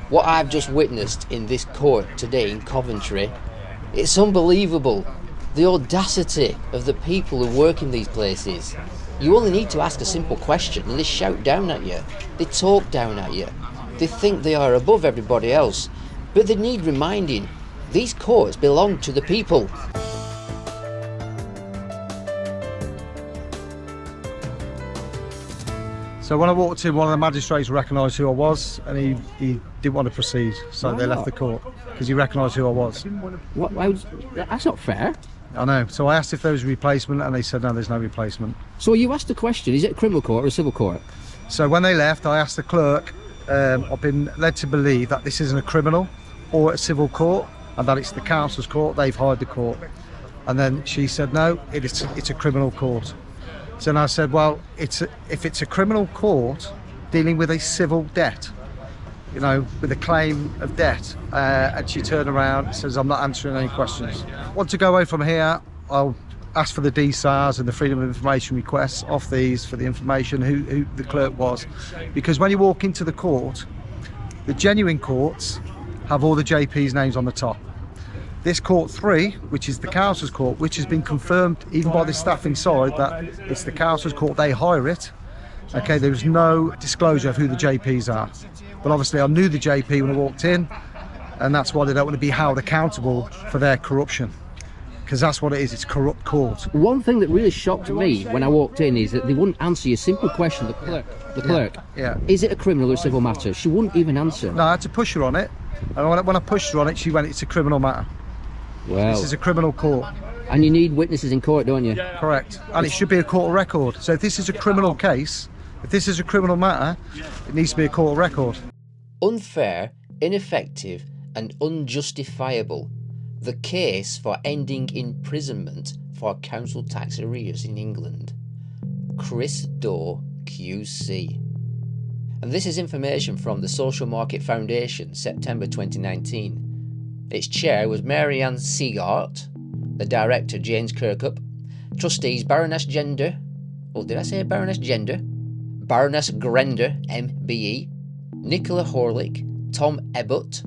What I've just witnessed in this court today in Coventry, it's unbelievable. The audacity of the people who work in these places. You only need to ask a simple question and they shout down at you. They talk down at you. They think they are above everybody else. But they need reminding. These courts belong to the people. So when I walked in, one of the magistrates recognised who I was, and he didn't want to proceed, so they left the court because he recognised who I was. That's not fair. I know. So I asked if there was a replacement, and they said no, there's no replacement. So you asked the question: is it a criminal court or a civil court? So when they left, I asked the clerk. I've been led to believe that this isn't a criminal or a civil court, and that it's the council's court. They've hired the court, and then she said no, it's a criminal court. So then I said, well, if it's a criminal court dealing with a civil debt, you know, with a claim of debt, and she turned around and says, I'm not answering any questions. Want to go away from here, I'll ask for the DSARs and the Freedom of Information requests off these for the information, who the clerk was. Because when you walk into the court, the genuine courts have all the JP's names on the top. This court 3, which is the council's court, which has been confirmed even by the staff inside that it's the council's court, they hire it. Okay, there was no disclosure of who the JPs are. But obviously I knew the JP when I walked in, and that's why they don't want to be held accountable for their corruption. Because that's what it is, it's a corrupt court. One thing that really shocked me when I walked in is that they wouldn't answer your simple question, the clerk. Yeah. Is it a criminal or a civil matter? She wouldn't even answer. No, I had to push her on it. And when I pushed her on it, she went, it's a criminal matter. Well, this is a criminal court. And you need witnesses in court, don't you? Correct. And it should be a court of record. So if this is a criminal case, if this is a criminal matter, it needs to be a court of record. Unfair, ineffective and unjustifiable. The case for ending imprisonment for council tax arrears in England. Chris Doe, QC. And this is information from the Social Market Foundation, September 2019. Its chair was Mary Ann Seagart, the director James Kirkup, trustees Baroness Gender, Baroness Grender, MBE, Nicola Horlick, Tom Ebbott,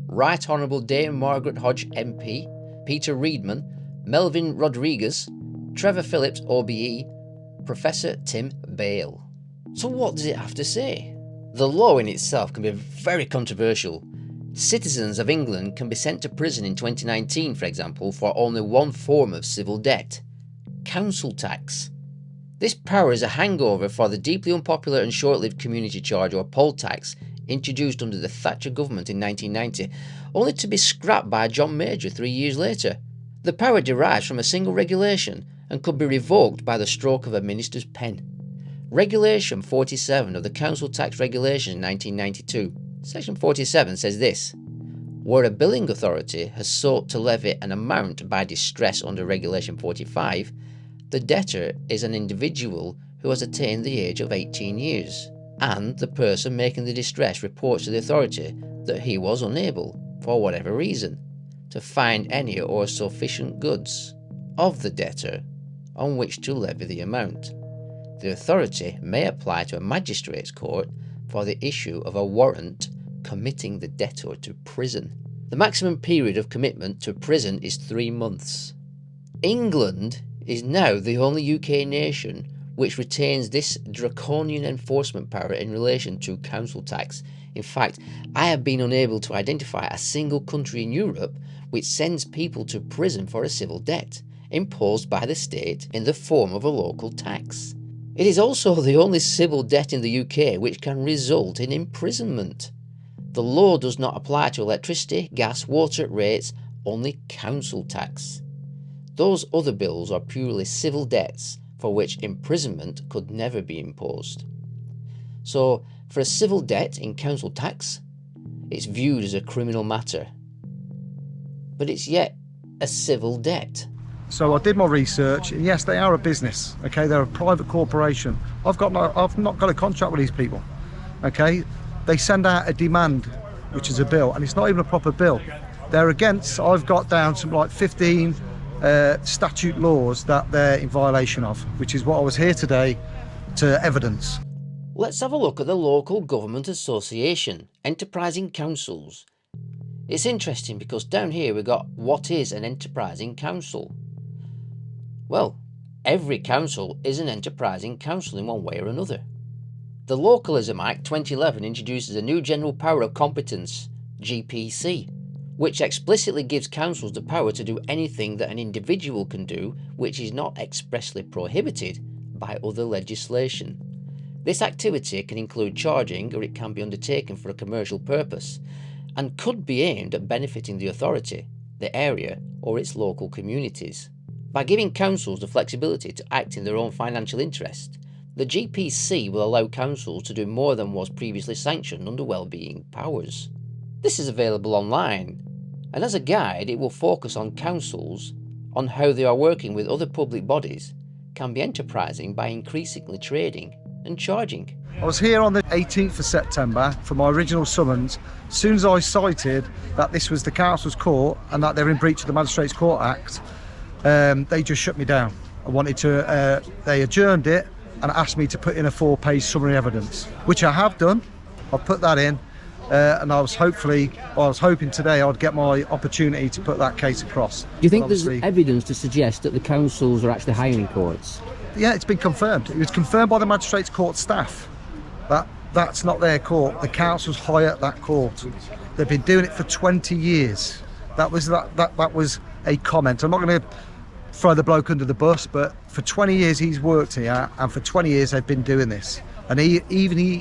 Right Honourable Dame Margaret Hodge MP, Peter Reedman, Melvin Rodriguez, Trevor Phillips OBE, Professor Tim Bale. So what does it have to say? The law in itself can be very controversial. Citizens of England can be sent to prison in 2019, for example, for only one form of civil debt: council tax. This power is a hangover for the deeply unpopular and short-lived community charge or poll tax introduced under the Thatcher government in 1990, only to be scrapped by John Major 3 years later. The power derives from a single regulation and could be revoked by the stroke of a minister's pen. Regulation 47 of the Council Tax Regulations 1992. Section 47 says this: where a billing authority has sought to levy an amount by distress under Regulation 45, the debtor is an individual who has attained the age of 18 years, and the person making the distress reports to the authority that he was unable, for whatever reason, to find any or sufficient goods of the debtor on which to levy the amount. The authority may apply to a magistrate's court for the issue of a warrant committing the debtor to prison. The maximum period of commitment to prison is 3 months. England is now the only UK nation which retains this draconian enforcement power in relation to council tax. In fact, I have been unable to identify a single country in Europe which sends people to prison for a civil debt imposed by the state in the form of a local tax. It is also the only civil debt in the UK which can result in imprisonment. The law does not apply to electricity, gas, water rates, only council tax. Those other bills are purely civil debts for which imprisonment could never be imposed. So, for a civil debt in council tax, it's viewed as a criminal matter. But it's yet a civil debt. So I did my research, and yes, they are a business. Okay, they're a private corporation. I've not got a contract with these people. Okay, they send out a demand, which is a bill, and it's not even a proper bill. They're against. I've got down some like 15 statute laws that they're in violation of, which is what I was here today to evidence. Let's have a look at the Local Government Association, Enterprising Councils. It's interesting because down here we've got what is an enterprising council. Well, every council is an enterprising council in one way or another. The Localism Act 2011 introduces a new General Power of Competence, GPC, which explicitly gives councils the power to do anything that an individual can do which is not expressly prohibited by other legislation. This activity can include charging, or it can be undertaken for a commercial purpose, and could be aimed at benefiting the authority, the area, or its local communities. By giving councils the flexibility to act in their own financial interest, the GPC will allow councils to do more than was previously sanctioned under wellbeing powers. This is available online, and as a guide it will focus on councils, on how they are working with other public bodies, can be enterprising by increasingly trading and charging. I was here on the 18th of September for my original summons. As soon as I cited that this was the council's court and that they're in breach of the Magistrates Court Act, they just shut me down. They adjourned it and asked me to put in a 4-page summary evidence, which I have done. I've put that in, and I was hoping today I'd get my opportunity to put that case across. Do you think there's evidence to suggest that the councils are actually hiring courts? Yeah, it's been confirmed. It was confirmed by the Magistrates Court staff that that's not their court. The councils hire that court. They've been doing it for 20 years. That was a comment. I'm not going to throw the bloke under the bus, but for 20 years he's worked here, and for 20 years they've been doing this. And he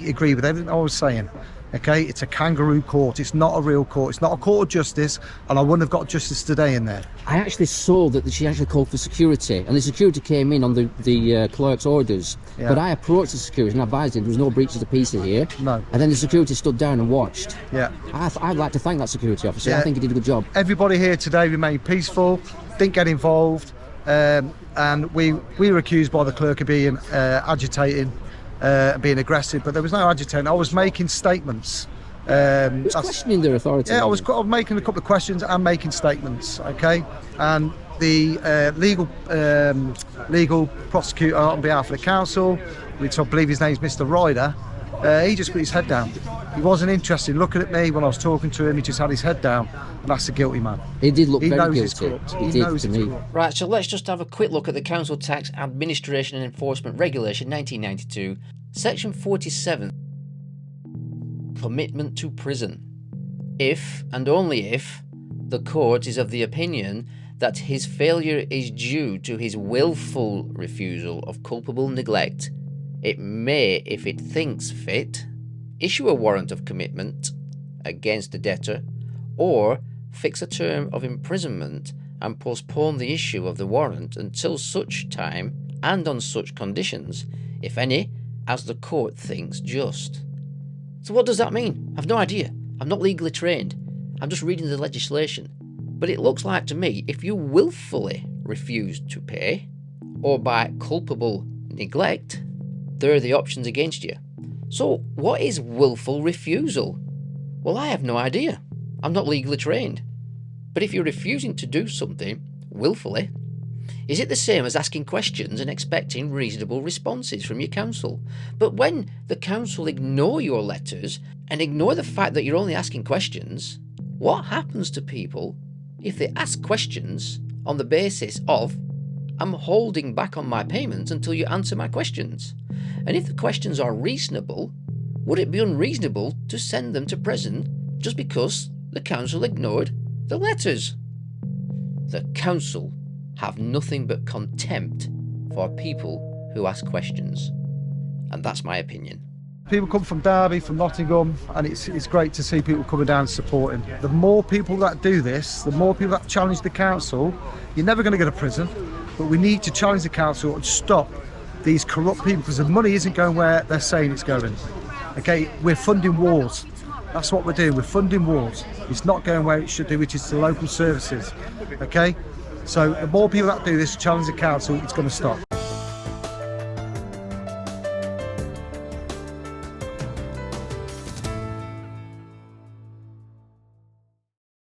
agreed with everything I was saying. Okay, it's a kangaroo court. It's not a real court. It's not a court of justice, and I wouldn't have got justice today in there. I actually saw that she actually called for security, and the security came in on the clerk's orders. Yeah. But I approached the security and advised him there was no breach of the peace here. No. And then the security stood down and watched. Yeah. I'd like to thank that security officer. Yeah. I think he did a good job. Everybody here today remained peaceful, didn't get involved, and we were accused by the clerk of being agitating. Being aggressive, but there was no agitating. I was making statements. Was questioning their authority. Yeah, I was making a couple of questions and making statements. Okay, and the legal prosecutor on behalf of the council, which I believe his name is Mr. Ryder, he just put his head down. He wasn't interested in looking at me when I was talking to him. He just had his head down, and that's a guilty man. He did look very knows guilty. He's corrupt. He did knows to he's me. corrupt. Right, so let's just have a quick look at the Council Tax Administration and Enforcement Regulation 1992, Section 47. Commitment to prison. If, and only if, the court is of the opinion that his failure is due to his willful refusal of culpable neglect, it may, if it thinks fit, issue a warrant of commitment against the debtor, or fix a term of imprisonment and postpone the issue of the warrant until such time and on such conditions, if any, as the court thinks just. So what does that mean? I've no idea. I'm not legally trained. I'm just reading the legislation. But it looks like to me, if you willfully refuse to pay, or by culpable neglect, there are the options against you. So what is willful refusal? Well, I have no idea. I'm not legally trained. But if you're refusing to do something willfully, is it the same as asking questions and expecting reasonable responses from your counsel? But when the counsel ignore your letters and ignore the fact that you're only asking questions, what happens to people if they ask questions on the basis of, I'm holding back on my payments until you answer my questions? And if the questions are reasonable, would it be unreasonable to send them to prison just because the council ignored the letters? The council have nothing but contempt for people who ask questions. And that's my opinion. People come from Derby, from Nottingham, and it's great to see people coming down and supporting. The more people that do this, the more people that challenge the council, you're never going to go to prison, but we need to challenge the council and stop these corrupt people, because the money isn't going where they're saying it's going. Okay, we're funding wars. That's what we're doing. We're funding wars. It's not going where it should do, which is to local services. Okay, so the more people that do this, challenge the council, it's going to stop.